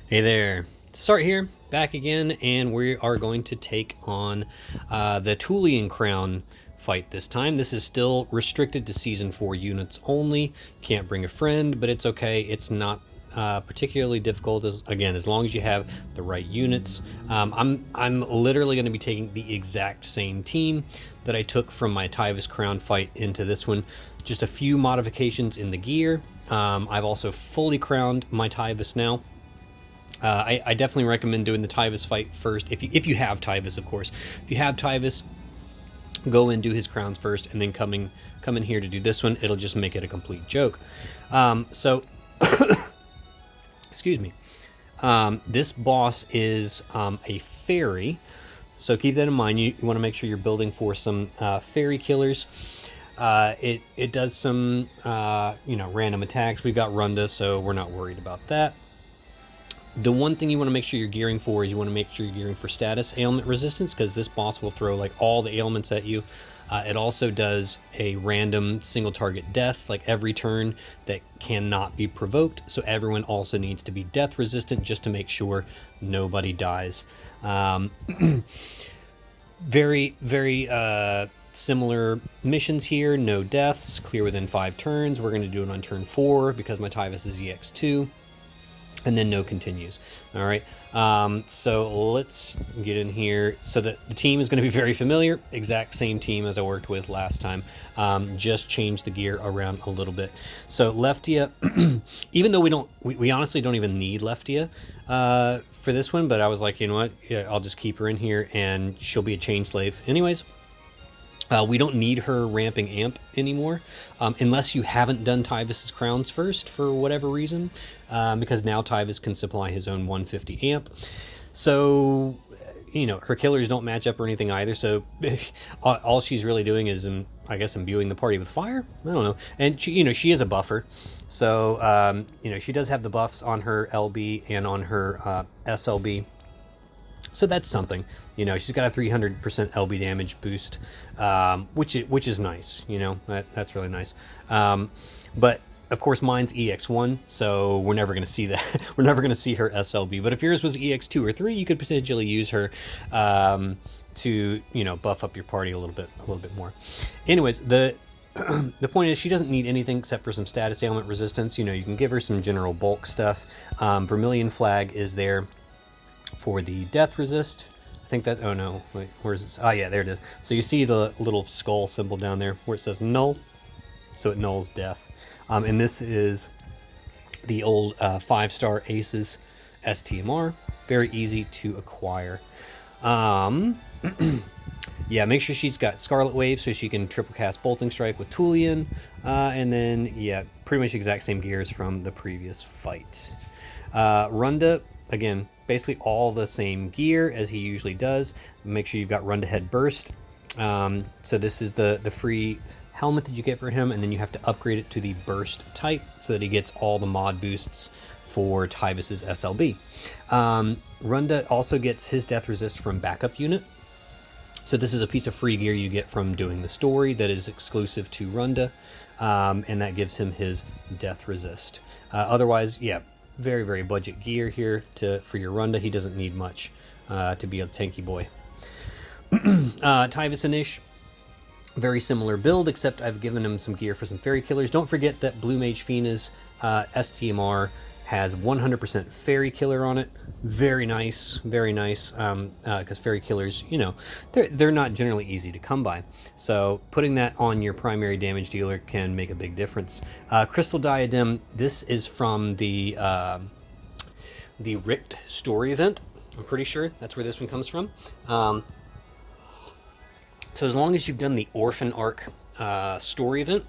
Hey there, Start here, back again, and we are going to take on the Tulien Crown fight this time. This is still restricted to Season 4 units only. Can't bring a friend, but it's okay. It's not particularly difficult, as long as you have the right units. I'm literally going to be taking the exact same team that I took from my Taivas Crown fight into this one. Just a few modifications in the gear. I've also fully crowned my Taivas now. I definitely recommend doing the Taivas fight first. If you have Taivas, of course. If you have Taivas, go and do his crowns first, and then come in here to do this one. It'll just make it a complete joke. So, excuse me. This boss is a fairy, so keep that in mind. You want to make sure you're building for some fairy killers. It does some random attacks. We've got Runda, so we're not worried about that. The one thing you want to make sure you're gearing for is you want to make sure you're gearing for status ailment resistance, because this boss will throw like all the ailments at you. It also does a random single target death like every turn that cannot be provoked, so everyone also needs to be death resistant just to make sure nobody dies. Very similar missions here. No deaths, clear within 5 turns. We're going to do it on turn 4 because my Taivas is EX2. And then no continues. All right, so let's get in here. So the team is going to be very familiar, exact same team as I worked with last time. Just change the gear around a little bit. So Leftia, even though we honestly don't even need Leftia for this one, but I was like, you know what, yeah, I'll just keep her in here and she'll be a chain slave anyways. We don't need her ramping amp anymore, unless you haven't done Taivas' crowns first for whatever reason, because now Taivas can supply his own 150 amp. So, her killers don't match up or anything either, so all she's really doing is, I guess, imbuing the party with fire? I don't know. And, she is a buffer, so, she does have the buffs on her LB and on her SLB. So that's something, she's got a 300% LB damage boost, which is nice, that's really nice. But of course mine's EX1, so we're never going to see that. We're never going to see her SLB. But if yours was EX2 or 3, you could potentially use her to, buff up your party a little bit more. Anyways, the point is she doesn't need anything except for some status ailment resistance. You can give her some general bulk stuff. Vermilion Flag is there for the death resist. I think that, oh no, wait, where's this? Oh yeah, there it is. So you see the little skull symbol down there where it says null, so it nulls death. And this is the old 5-star Aces STMR, very easy to acquire. Yeah, make sure she's got Scarlet Wave so she can triple cast Bolting Strike with Tulien, and then yeah, pretty much the exact same gears from the previous fight. Runda, again, basically all the same gear as he usually does. Make sure you've got Run to Head Burst. So this is the free helmet that you get for him, and then you have to upgrade it to the Burst type so that he gets all the mod boosts for Taivas' SLB. Runda also gets his death resist from backup unit. So this is a piece of free gear you get from doing the story that is exclusive to Runda, and that gives him his death resist. Otherwise, yeah, very budget gear here for your Runda. He doesn't need much to be a tanky boy. Taivas Anish, very similar build, except I've given him some gear for some fairy killers. Don't forget that Blue Mage Fina's STMR has 100% fairy killer on it. Very nice, because fairy killers, they're not generally easy to come by. So putting that on your primary damage dealer can make a big difference. Crystal Diadem, this is from the Richt story event. I'm pretty sure that's where this one comes from. So as long as you've done the Orphan Arc story event,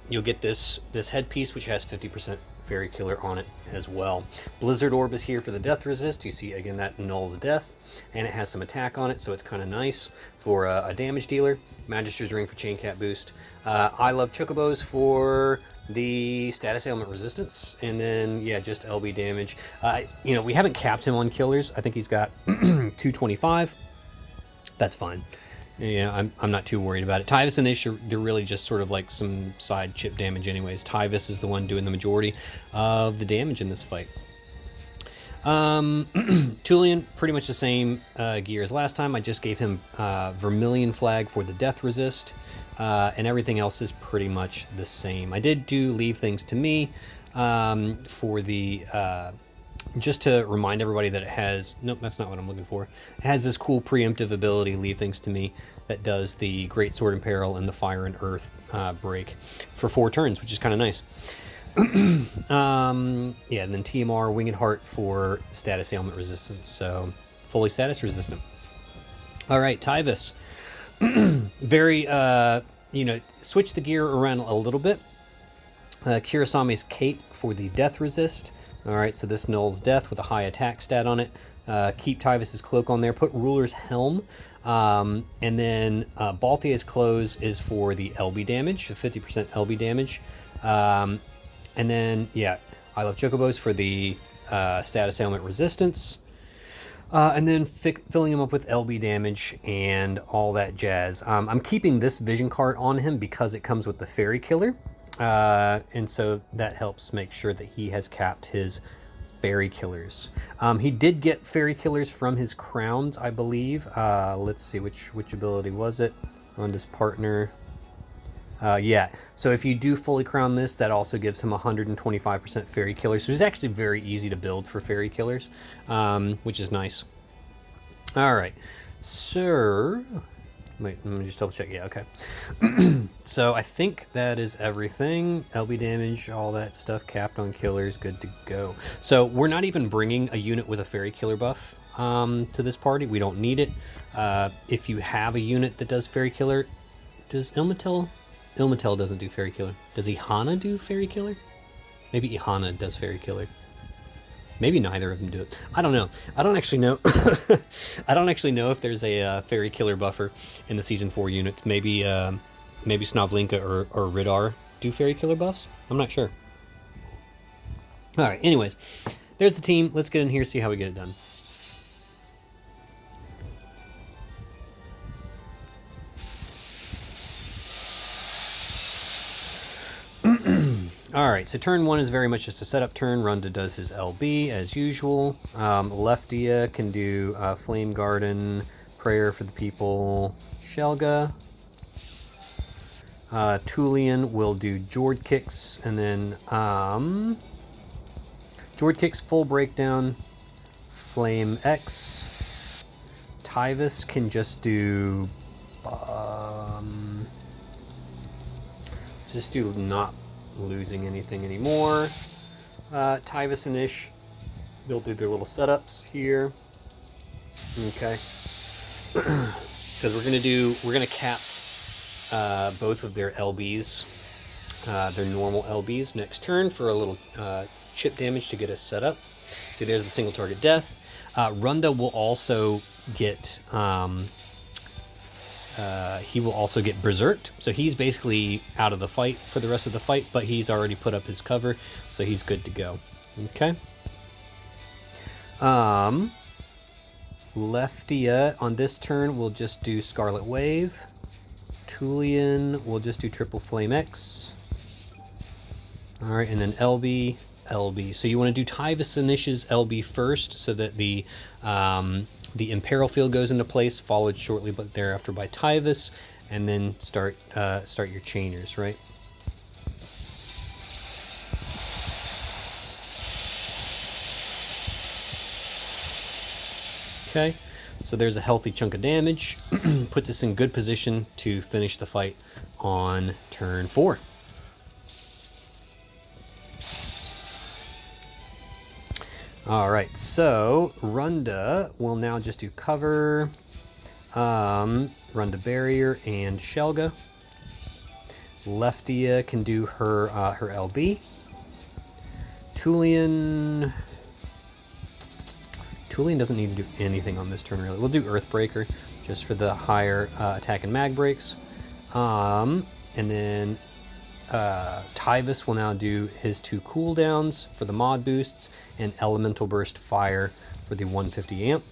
you'll get this headpiece, which has 50% fairy killer on it as well. Blizzard Orb is here for the death resist. You see again that nulls death, and it has some attack on it, so it's kind of nice for a damage dealer. Magister's Ring for chain cat boost. I love Chocobos for the status ailment resistance, and then yeah, just LB damage. We haven't capped him on killers. I think he's got 225. That's fine. Yeah, I'm not too worried about it. Taivas and Ish, they're really just sort of like some side chip damage anyways. Taivas is the one doing the majority of the damage in this fight. Tulien, pretty much the same gear as last time. I just gave him Vermilion Flag for the death resist, and everything else is pretty much the same. I did leave things to me for the just to remind everybody that it has, nope, that's not what I'm looking for. It has this cool preemptive ability, leave things to me, that does the Great Sword in Peril and the Fire and Earth break for 4 turns, which is kind of nice. Yeah, and then TMR Winged Heart for status ailment resistance, so fully status resistant. All right, Taivas. Very, you know, switch the gear around a little bit. Kirasame's Cape for the death resist. All right, so this nulls death with a high attack stat on it. Keep Taivas's Cloak on there. Put Ruler's Helm. And then Balthia's Clothes is for the LB damage, the 50% LB damage. And then, yeah, I Love Chocobos for the status ailment resistance. And then filling him up with LB damage and all that jazz. I'm keeping this vision card on him because it comes with the Fairy Killer. And so that helps make sure that he has capped his Fairy Killers. He did get Fairy Killers from his crowns, I believe. Let's see, which ability was it? On his partner. Yeah, so if you do fully crown this, that also gives him 125% Fairy Killers. So it's actually very easy to build for Fairy Killers, which is nice. All right, so wait, let me just double check. Yeah, okay. So I think that is everything. LB damage, all that stuff, capped on killers, good to go. So we're not even bringing a unit with a Fairy Killer buff to this party. We don't need it. If you have a unit that does Fairy Killer, does Ilmatel? Ilmatel doesn't do Fairy Killer. Does Ihana do Fairy Killer? Maybe Ihana does Fairy Killer. Maybe neither of them do it. I don't know. I don't actually know. I don't actually know if there's a Fairy Killer buffer in the Season 4 units. Maybe maybe Snovlinka or Ridar do Fairy Killer buffs? I'm not sure. Alright, anyways. There's the team. Let's get in here, see how we get it done. Alright, so turn 1 is very much just a setup turn. Runda does his LB as usual. Leftia can do Flame Garden, Prayer for the People, Shelga. Tulien will do Jord Kicks, and then Jord Kicks full breakdown, Flame X. Taivas can just do not losing anything anymore. Taivas and Ish, they'll do their little setups here. Okay. Because we're gonna cap both of their LBs, their normal LBs next turn for a little chip damage to get us set up. See, there's the single target death. Runda will also get he will also get berserked, so he's basically out of the fight for the rest of the fight, but he's already put up his cover, so he's good to go. Okay. Leftia on this turn will just do Scarlet Wave. Tulien will just do Triple Flame X. Alright, and then LB. So you want to do Taivas and Ish's LB first, so that the Imperil field goes into place, followed shortly but thereafter by Taivas, and then start your chainers, right? Okay, so there's a healthy chunk of damage. Puts us in good position to finish the fight on turn 4. Alright, so Runda will now just do cover, Runda Barrier, and Shelga. Leftia can do her LB. Tulien doesn't need to do anything on this turn, really. We'll do Earthbreaker, just for the higher attack and mag breaks. And then Taivas will now do his 2 cooldowns for the mod boosts, and Elemental Burst Fire for the 150 amp.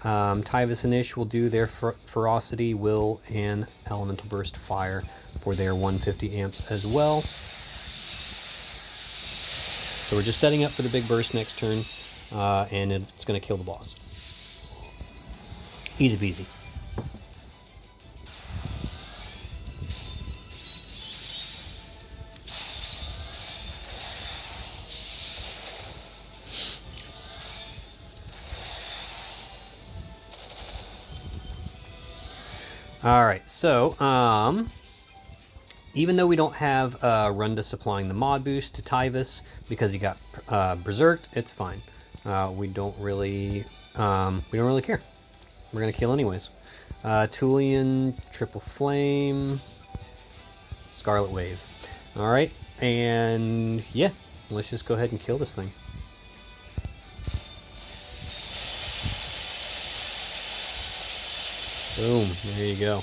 Taivas and Ish will do their Ferocity, Will, and Elemental Burst Fire for their 150 amps as well. So we're just setting up for the big burst next turn. and it's going to kill the boss. Easy peasy. All right, so even though we don't have Runda supplying the mod boost to Taivas because he got berserked, it's fine. We don't really care. We're gonna kill anyways. Tulien, Triple Flame, Scarlet Wave. All right, and yeah, let's just go ahead and kill this thing. Boom, there you go.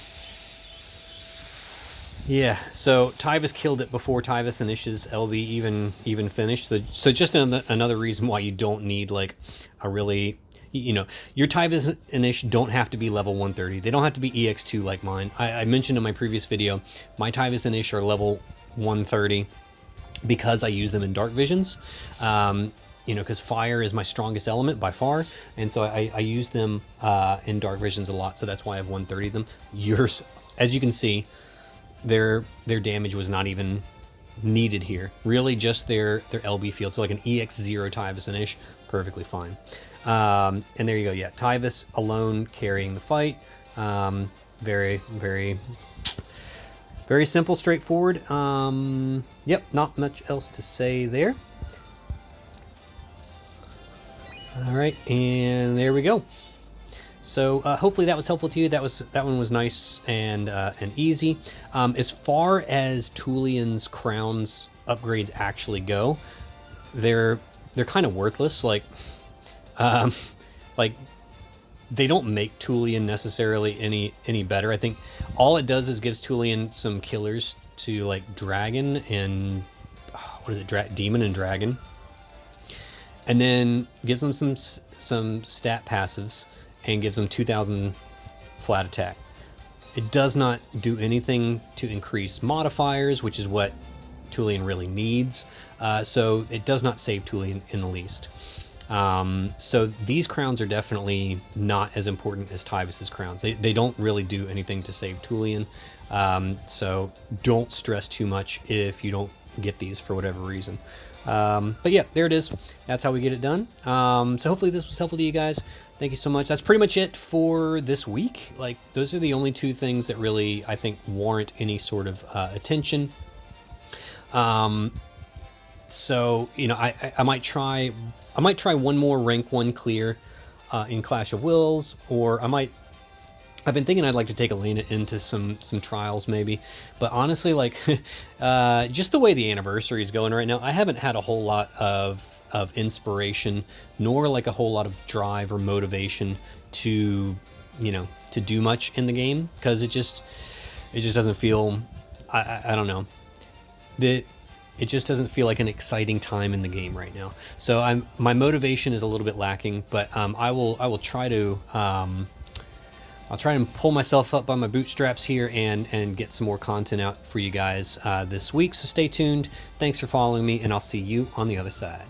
Yeah, so Taivas killed it before Taivas and Ish's LB even finished. So just another reason why you don't need like a really, you know, your Taivas and Ish don't have to be level 130. They don't have to be EX2 like mine. I mentioned in my previous video, my Taivas and Ish are level 130 because I use them in Dark Visions. You know, because fire is my strongest element by far, and so I use them in Dark Visions a lot, so that's why I've 130 them. Yours, as you can see, their damage was not even needed here. Really just their LB field, so like an EX0 Taivas and Ish, perfectly fine. And there you go, yeah, Taivas alone carrying the fight. Very, very, very simple, straightforward. Yep, not much else to say there. All right, and there we go. So hopefully that was helpful to you. That one was nice and easy. As far as Tulien's crowns upgrades actually go, they're kind of worthless. Like they don't make Tulien necessarily any better. I think all it does is gives Tulien some killers to like Dragon and what is it, Demon and Dragon. And then gives them some stat passives and gives them 2,000 flat attack. It does not do anything to increase modifiers, which is what Tulien really needs. So it does not save Tulien in the least. So these crowns are definitely not as important as Taivas's crowns. They don't really do anything to save Tulien. So don't stress too much if you don't get these for whatever reason. But yeah, there it is. That's how we get it done. So hopefully this was helpful to you guys. Thank you so much. That's pretty much it for this week. Like, those are the only two things that really, I think, warrant any sort of attention. So, you know, I might try one more rank 1 clear in Clash of Wills, or I've been thinking I'd like to take Elena into some trials maybe, but honestly, like, just the way the anniversary is going right now, I haven't had a whole lot of inspiration, nor like a whole lot of drive or motivation to, you know, to do much in the game, because it just doesn't feel, I don't know, that it just doesn't feel like an exciting time in the game right now. So my motivation is a little bit lacking, but I will try to. I'll try and pull myself up by my bootstraps here and get some more content out for you guys this week. So stay tuned. Thanks for following me, and I'll see you on the other side.